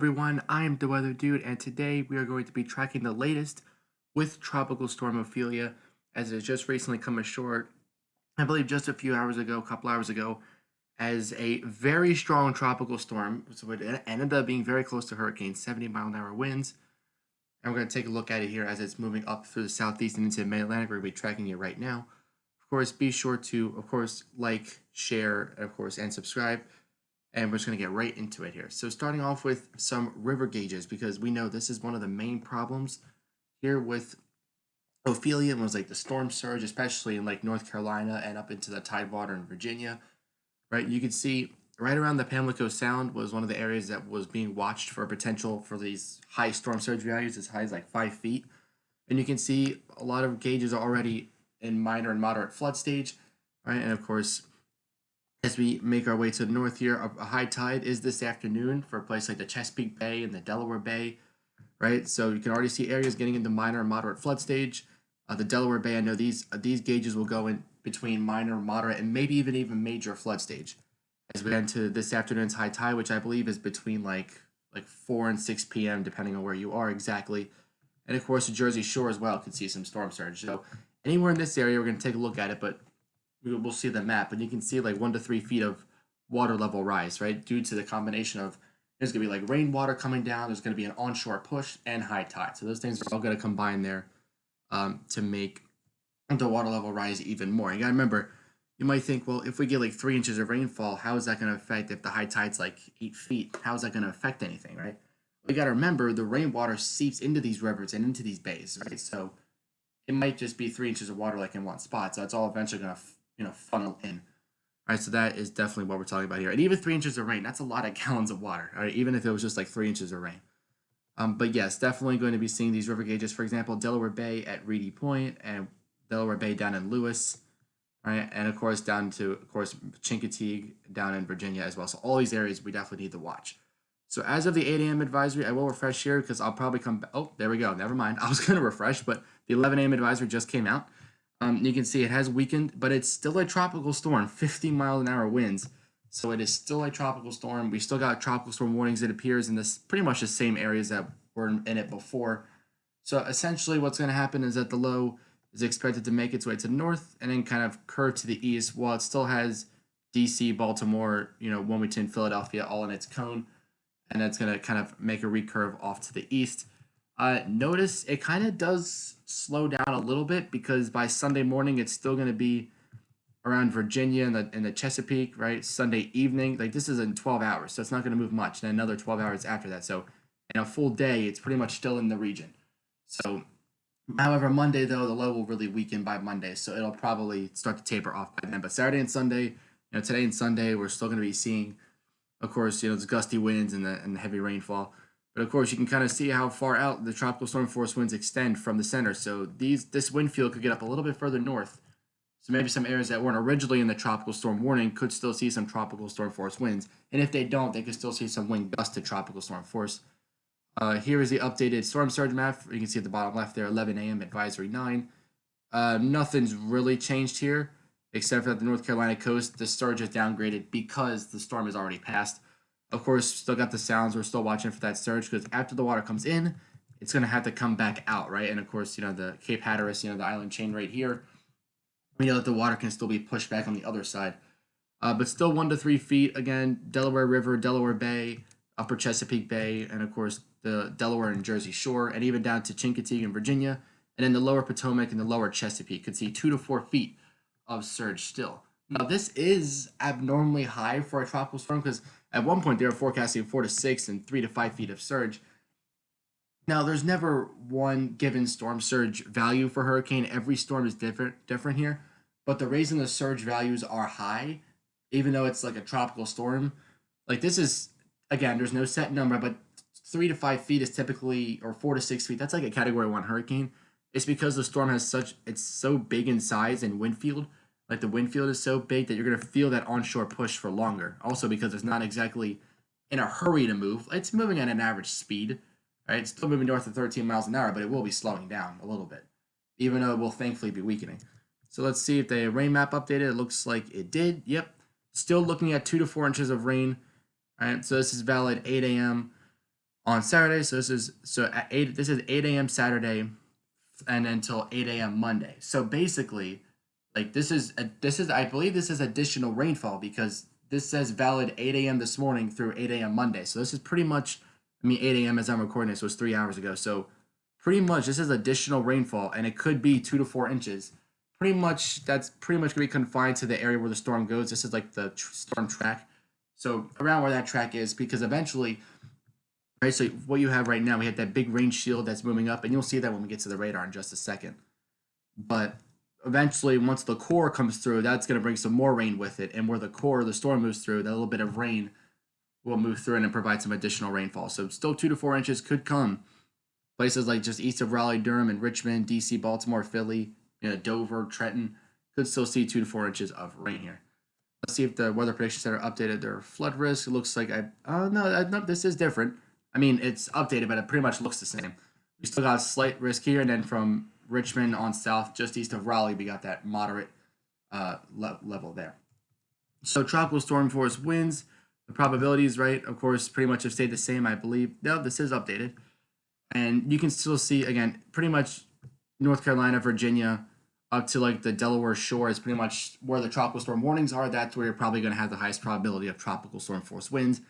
Everyone, I am the Weather Dude, and today we are going to be tracking the latest with Tropical Storm Ophelia, as it has just recently come ashore, I believe just a few hours ago, a couple hours ago, as a very strong tropical storm. So it ended up being very close to hurricane, 70-mile-an-hour winds. And we're going to take a look at it here as it's moving up through the southeast and into the mid-Atlantic. We're going to be tracking it right now. Of course, be sure to, like, share, and subscribe. And we're just going to get right into it here. So starting off with some river gauges, because we know this is one of the main problems here with Ophelia was like the storm surge, especially in like North Carolina and up into the tidewater in Virginia, right? You can see right around the Pamlico Sound was one of the areas that was being watched for potential for these high storm surge values as high as like 5 feet. And you can see a lot of gauges are already in minor and moderate flood stage, right? And of course, as we make our way to the north here, a high tide is this afternoon for a place like the Chesapeake Bay and the Delaware Bay, right? So you can already see areas getting into minor and moderate flood stage. The Delaware Bay, I know these gauges will go in between minor, moderate, and maybe even major flood stage as we get into this afternoon's high tide, which I believe is between like 4 and 6 p.m. depending on where you are exactly. And of course, the Jersey Shore as well can see some storm surge. So anywhere in this area, we're going to take a look at it, but we'll see the map, and you can see like 1 to 3 feet of water level rise, right? Due to the combination of there's going to be like rainwater coming down, there's going to be an onshore push, and high tide. So those things are all going to combine there to make the water level rise even more. You got to remember, you might think, well, if we get like 3 inches of rainfall, how is that going to affect if the high tide's like 8 feet? How is that going to affect anything, right? We got to remember the rainwater seeps into these rivers and into these bays, right? So it might just be 3 inches of water like in one spot. So it's all eventually going to funnel in. All right, so that is definitely what we're talking about here. And even 3 inches of rain, that's a lot of gallons of water, all right, even if it was just like 3 inches of rain. But yes, definitely going to be seeing these river gauges. For example, Delaware Bay at Reedy Point and Delaware Bay down in Lewis, right? And of course, down to, Chincoteague down in Virginia as well. So all these areas we definitely need to watch. So as of the 8 a.m. advisory, I will refresh here because I'll probably come back. Oh, there we go. Never mind. I was going to refresh, but the 11 a.m. advisory just came out. You can see it has weakened, but it's still a tropical storm, 50-mile-an-hour winds. So it is still a tropical storm. We still got tropical storm warnings, it appears, in this pretty much the same areas that were in it before. So essentially what's going to happen is that the low is expected to make its way to the north and then kind of curve to the east while it still has DC, Baltimore, Wilmington, Philadelphia all in its cone. And that's going to kind of make a recurve off to the east. Notice it kind of does slow down a little bit because by Sunday morning it's still going to be around Virginia and the Chesapeake, right? Sunday evening, like this is in 12 hours, so it's not going to move much. And another 12 hours after that, so in a full day, it's pretty much still in the region. So, however, Monday though, the low will really weaken by Monday, so it'll probably start to taper off by then. But Saturday and Sunday, today and Sunday, we're still going to be seeing, of course, those gusty winds and the heavy rainfall. But of course, you can kind of see how far out the tropical storm force winds extend from the center. So this wind field could get up a little bit further north. So maybe some areas that weren't originally in the tropical storm warning could still see some tropical storm force winds. And if they don't, they could still see some wind gusts to tropical storm force. Here is the updated storm surge map. You can see at the bottom left there, 11 a.m. advisory 9. Nothing's really changed here, except for at the North Carolina coast, the surge is downgraded because the storm has already passed. Of course, still got the sounds. We're still watching for that surge because after the water comes in, it's going to have to come back out, right? And of course, the Cape Hatteras, the island chain right here, we know that the water can still be pushed back on the other side. But still 1 to 3 feet. Again, Delaware River, Delaware Bay, Upper Chesapeake Bay, and of course, the Delaware and Jersey Shore, and even down to Chincoteague in Virginia. And then the lower Potomac and the lower Chesapeake could see 2 to 4 feet of surge still. Now, this is abnormally high for a tropical storm because at one point they were forecasting 4 to 6 and 3 to 5 feet of surge. Now, there's never one given storm surge value for hurricane. Every storm is different here. But the reason the surge values are high, even though it's like a tropical storm, like this is, again, there's no set number, but 3 to 5 feet is typically, or 4 to 6 feet, that's like a category 1 hurricane. It's because the storm it's so big in size and wind field. Like the wind field is so big that you're going to feel that onshore push for longer. Also because it's not exactly in a hurry to move. It's moving at an average speed, right? It's still moving north of 13 miles an hour, but it will be slowing down a little bit, even though it will thankfully be weakening. So let's see if the rain map updated. It looks like it did. Yep. Still looking at 2 to 4 inches of rain. All right, so this is valid 8 a.m. on Saturday. So at 8. This is 8 a.m. Saturday, and until 8 a.m. Monday. So basically, like this is I believe this is additional rainfall because this says valid 8 a.m. this morning through 8 a.m. Monday. So this is pretty much, I mean, 8 a.m. as I'm recording this was 3 hours ago. So pretty much this is additional rainfall, and it could be 2 to 4 inches. Pretty much that's pretty much gonna be confined to the area where the storm goes. This is like the storm track. So around where that track is, because eventually, right? So what you have right now, we have that big rain shield that's moving up, and you'll see that when we get to the radar in just a second. But eventually, once the core comes through, that's going to bring some more rain with it. And where the core of the storm moves through, that little bit of rain will move through and provide some additional rainfall. So still 2 to 4 inches could come. Places like just east of Raleigh, Durham, and Richmond, D.C., Baltimore, Philly, Dover, Trenton could still see 2 to 4 inches of rain here. Let's see if the weather prediction center updated their flood risk. It looks like no, this is different. I mean, it's updated, but it pretty much looks the same. We still got a slight risk here, and then from Richmond on south, just east of Raleigh, we got that moderate level there. So tropical storm force winds, the probabilities, right, of course, pretty much have stayed the same, I believe. No, this is updated. And you can still see, again, pretty much North Carolina, Virginia, up to like the Delaware shore is pretty much where the tropical storm warnings are. That's where you're probably going to have the highest probability of tropical storm force winds.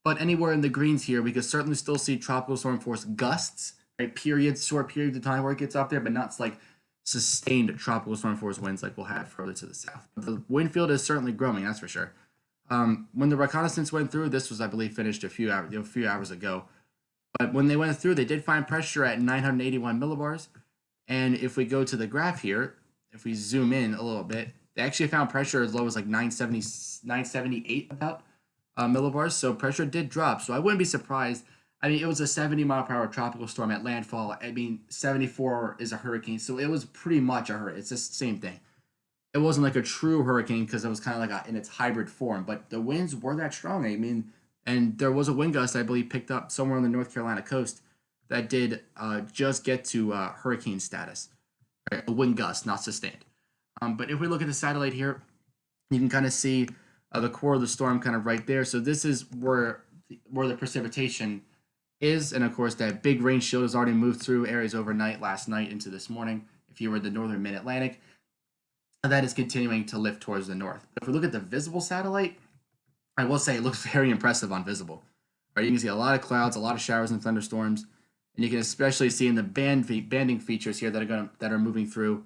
But anywhere in the greens here, we could certainly still see tropical storm force gusts, right? Periods, short periods of time where it gets up there, but not like sustained tropical storm force winds like we'll have further to the south. But the wind field is certainly growing, that's for sure. When the reconnaissance went through, this was, I believe, finished a few hours ago. But when they went through, they did find pressure at 981 millibars. And if we go to the graph here, if we zoom in a little bit, they actually found pressure as low as like 978 about millibars. So pressure did drop. So I wouldn't be surprised. I mean, it was a 70-mile-per-hour tropical storm at landfall. I mean, 74 is a hurricane. So it was pretty much a hurricane. It's just the same thing. It wasn't like a true hurricane because it was kind of like in its hybrid form. But the winds were that strong. I mean, and there was a wind gust, I believe, picked up somewhere on the North Carolina coast that did just get to hurricane status. Right? A wind gust, not sustained. But if we look at the satellite here, you can kind of see the core of the storm kind of right there. So this is where the precipitation is. And of course, that big rain shield has already moved through areas overnight, last night into this morning. If you were in the northern mid-Atlantic, that is continuing to lift towards the north. If we look at the visible satellite, I will say it looks very impressive on visible. Right, you can see a lot of clouds, a lot of showers and thunderstorms. And you can especially see in the banding features here that are moving through.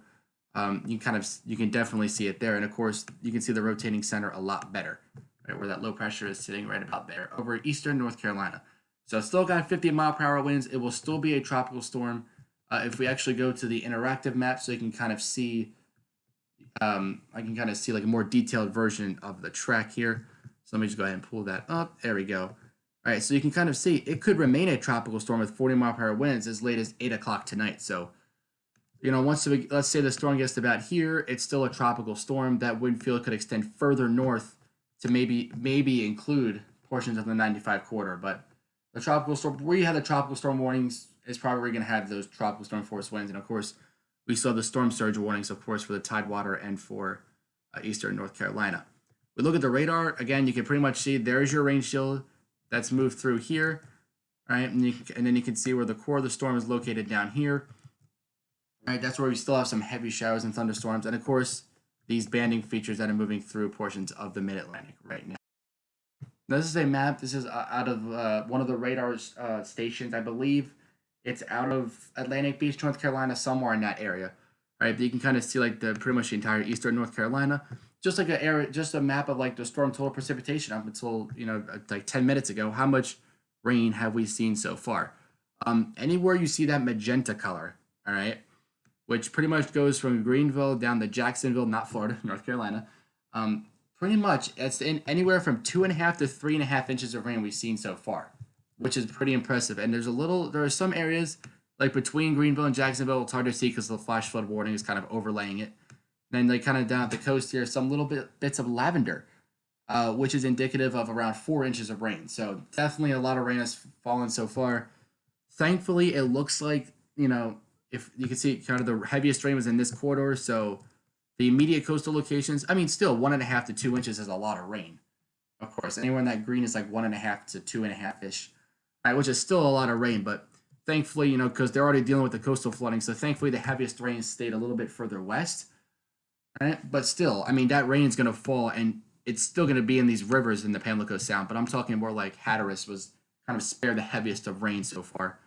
You can definitely see it there, and of course you can see the rotating center a lot better, right, where that low pressure is sitting right about there over eastern North Carolina. So still got 50-mile-per-hour winds. It will still be a tropical storm. If we actually go to the interactive map, so you can kind of see, I can kind of see like a more detailed version of the track here. So let me just go ahead and pull that up. There we go. All right, so you can kind of see it could remain a tropical storm with 40-mile-per-hour winds as late as 8 o'clock tonight. So, let's say the storm gets to about here, it's still a tropical storm. That wind field could extend further north to maybe include portions of the 95 quarter. But the tropical storm, where you have the tropical storm warnings, is probably going to have those tropical storm force winds. And of course, we saw the storm surge warnings, of course, for the Tidewater and for eastern North Carolina. We look at the radar again. You can pretty much see there's your rain shield that's moved through here, right? And then you can see where the core of the storm is located down here. Right, that's where we still have some heavy showers and thunderstorms, and of course, these banding features that are moving through portions of the Mid-Atlantic right now. Now, this is a map. This is out of one of the radar stations, I believe. It's out of Atlantic Beach, North Carolina, somewhere in that area. Right, but you can kind of see like pretty much the entire eastern North Carolina. Just like just a map of like the storm total precipitation up until like 10 minutes ago. How much rain have we seen so far? Anywhere you see that magenta color, all right, which pretty much goes from Greenville down to Jacksonville, not Florida, North Carolina. Pretty much it's in anywhere from 2.5 to 3.5 inches of rain we've seen so far, which is pretty impressive. And there are some areas like between Greenville and Jacksonville, it's hard to see because the flash flood warning is kind of overlaying it. Then like kind of down at the coast here, some little bits of lavender, which is indicative of around 4 inches of rain. So definitely a lot of rain has fallen so far. Thankfully, it looks like, if you can see kind of the heaviest rain was in this corridor. So the immediate coastal locations, I mean, still 1.5 to 2 inches is a lot of rain. Of course, anywhere in that green is like 1.5 to 2.5 ish. right, which is still a lot of rain, but thankfully, because they're already dealing with the coastal flooding, so thankfully the heaviest rain stayed a little bit further west, right? But still, I mean, that rain is going to fall, and it's still going to be in these rivers in the Pamlico Sound, but I'm talking more like Hatteras was kind of spared the heaviest of rain so far,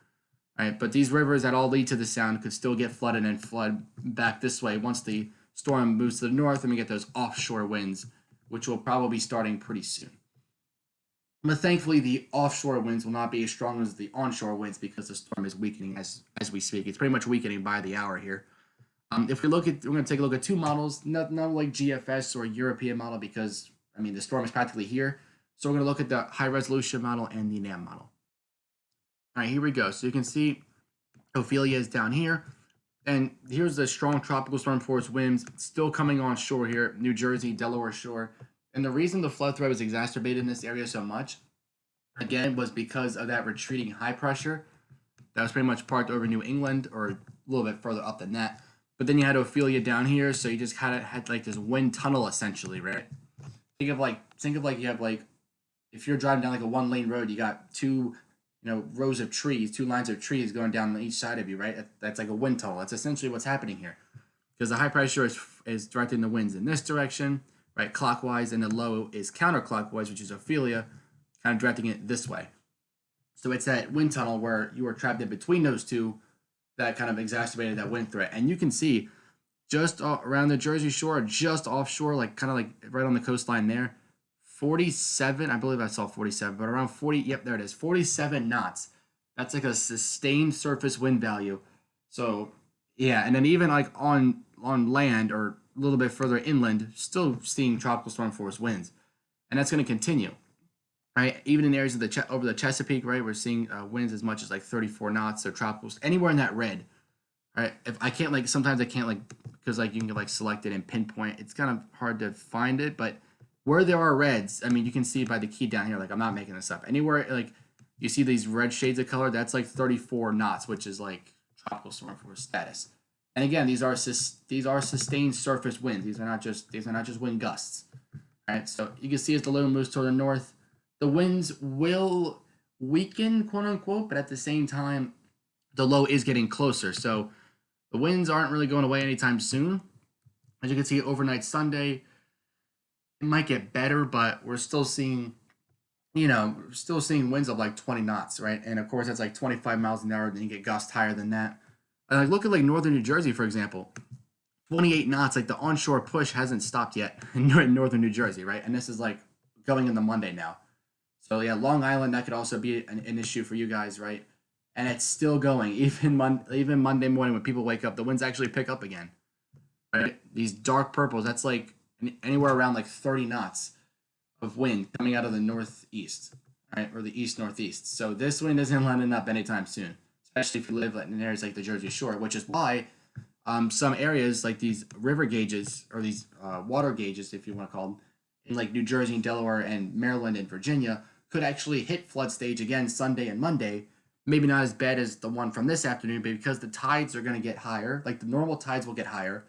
right? But these rivers that all lead to the sound could still get flooded and flood back this way once the storm moves to the north and we get those offshore winds, which will probably be starting pretty soon. But thankfully, the offshore winds will not be as strong as the onshore winds because the storm is weakening as we speak. It's pretty much weakening by the hour here. If we look at, we're going to take a look at two models, not like GFS or European model because I mean the storm is practically here. So we're going to look at the high resolution model and the NAM model. All right, here we go. So you can see Ophelia is down here. And here's the strong tropical storm force winds still coming on shore here, New Jersey, Delaware shore. And the reason the flood threat was exacerbated in this area so much, again, was because of that retreating high pressure that was pretty much parked over New England or a little bit further up than that. But then you had Ophelia down here, so you just kind of had like this wind tunnel essentially, right? Think of like you have like if you're driving down like a one lane road, you got two rows of trees, two lines of trees going down on each side of you, right? That's like a wind tunnel. That's essentially what's happening here, because the high pressure is directing the winds in this direction, right, clockwise, and the low is counterclockwise, which is Ophelia, kind of directing it this way. So it's that wind tunnel where you were trapped in between those two that kind of exacerbated that wind threat. And you can see just around the Jersey Shore, just offshore, like kind of like right on the coastline there, 47, I believe I saw 47, but around 40, yep, there it is, 47 knots. That's like a sustained surface wind value. So, yeah, and then even like on land or a little bit further inland, still seeing tropical storm force winds. And that's going to continue, right? Even in areas of over the Chesapeake, right, we're seeing winds as much as like 34 knots. So tropicals, anywhere in that red, right? If I can't like, sometimes I can't like, because like you can like select it and pinpoint. It's kind of hard to find it, but where there are reds, I mean, you can see by the key down here, like I'm not making this up. Anywhere like you see these red shades of color, that's like 34 knots, which is like tropical storm force status. And again, these are sustained surface winds. These are not just wind gusts. All right, so you can see as the low moves toward the north, the winds will weaken, quote unquote, but at the same time, the low is getting closer. So the winds aren't really going away anytime soon. As you can see, overnight Sunday, it might get better, but we're still seeing, winds of like 20 knots, right? And of course, that's like 25 miles an hour. Then you get gusts higher than that. And like look at like northern New Jersey, for example, 28 knots. Like the onshore push hasn't stopped yet in northern New Jersey, right? And this is like going into Monday now. So yeah, Long Island, that could also be an issue for you guys, right? And it's still going even Monday morning when people wake up, the winds actually pick up again, right? These dark purples, that's like anywhere around like 30 knots of wind coming out of the northeast, right, or the east northeast. So this wind isn't letting up anytime soon, especially if you live in areas like the Jersey Shore, which is why some areas like these river gauges or these water gauges, if you want to call them, in like New Jersey and Delaware and Maryland and Virginia could actually hit flood stage again Sunday and Monday. Maybe not as bad as the one from this afternoon, but because the tides are going to get higher, like the normal tides will get higher,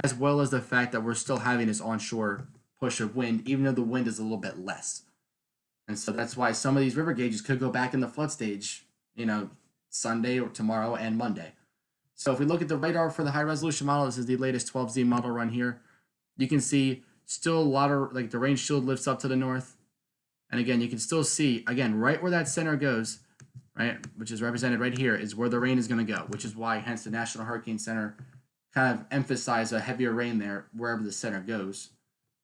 as well as the fact that we're still having this onshore push of wind, even though the wind is a little bit less. And so that's why some of these river gauges could go back in the flood stage, Sunday or tomorrow and Monday. So if we look at the radar for the high resolution model, this is the latest 12Z model run here. You can see still a lot of like the range shield lifts up to the north. And again, you can still see, again, right where that center goes, right, which is represented right here, is where the rain is going to go, which is why, hence, the National Hurricane Center kind of emphasize a heavier rain there wherever the center goes.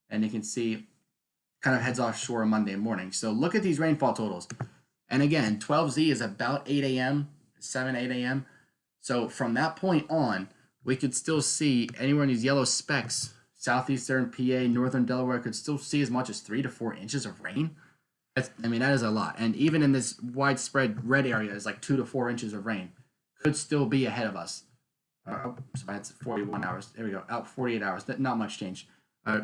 And you can see kind of heads offshore Monday morning. So look at these rainfall totals. And again, 12Z is about 8 a.m., 8 a.m. So from that point on, we could still see anywhere in these yellow specks, southeastern PA, northern Delaware, could still see as much as 3 to 4 inches of rain. That is a lot. And even in this widespread red area, is like 2 to 4 inches of rain could still be ahead of us. It's 41 hours. There we go. Out 48 hours. Not much change.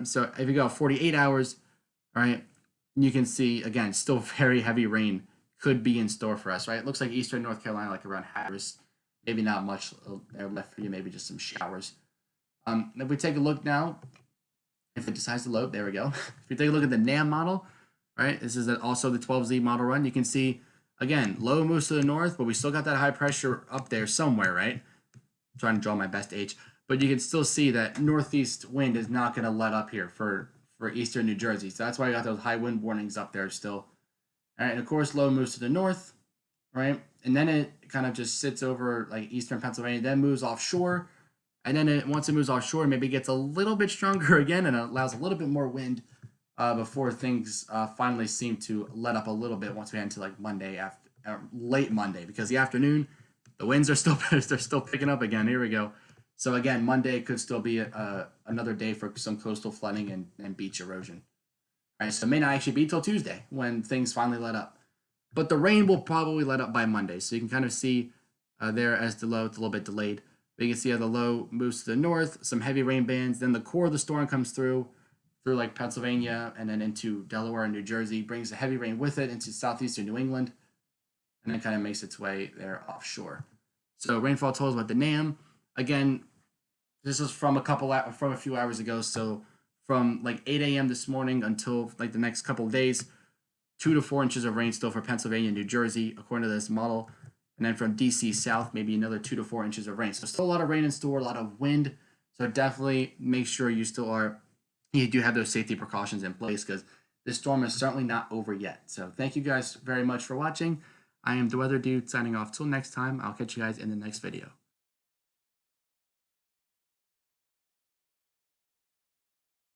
So if you go 48 hours, all right, you can see, again, still very heavy rain could be in store for us, right? It looks like eastern North Carolina, like around Hatteras. Maybe not much there left for you, maybe just some showers. If we take a look now, if it decides to load, there we go. If we take a look at the NAM model, right, this is also the 12Z model run. You can see Again, low moves to the north, but we still got that high pressure up there somewhere, right? I'm trying to draw my best H. But you can still see that northeast wind is not going to let up here for eastern New Jersey. So that's why I got those high wind warnings up there still. All right, and of course, low moves to the north, right? And then it kind of just sits over like eastern Pennsylvania, then moves offshore. And then once it moves offshore, maybe gets a little bit stronger again and allows a little bit more wind before things finally seem to let up a little bit once we head into like Monday after late Monday, because the afternoon the winds are still they're still picking up again. Here we go. So again, Monday could still be another day for some coastal flooding and beach erosion. All right, so it may not actually be till Tuesday when things finally let up, but the rain will probably let up by Monday. So you can kind of see there as the low, it's a little bit delayed. But you can see how the low moves to the north, some heavy rain bands. Then the core of the storm comes through like Pennsylvania and then into Delaware and New Jersey, brings the heavy rain with it into southeastern New England, and then kind of makes its way there offshore. So rainfall totals about the NAM. Again, this is from a few hours ago. So from like 8 a.m. this morning until like the next couple of days, 2 to 4 inches of rain still for Pennsylvania and New Jersey, according to this model. And then from DC south, maybe another 2 to 4 inches of rain. So still a lot of rain in store, a lot of wind. So definitely make sure you do have those safety precautions in place, because this storm is certainly not over yet. So thank you guys very much for watching. I am the Weather Dude signing off. Till next time, I'll catch you guys in the next video.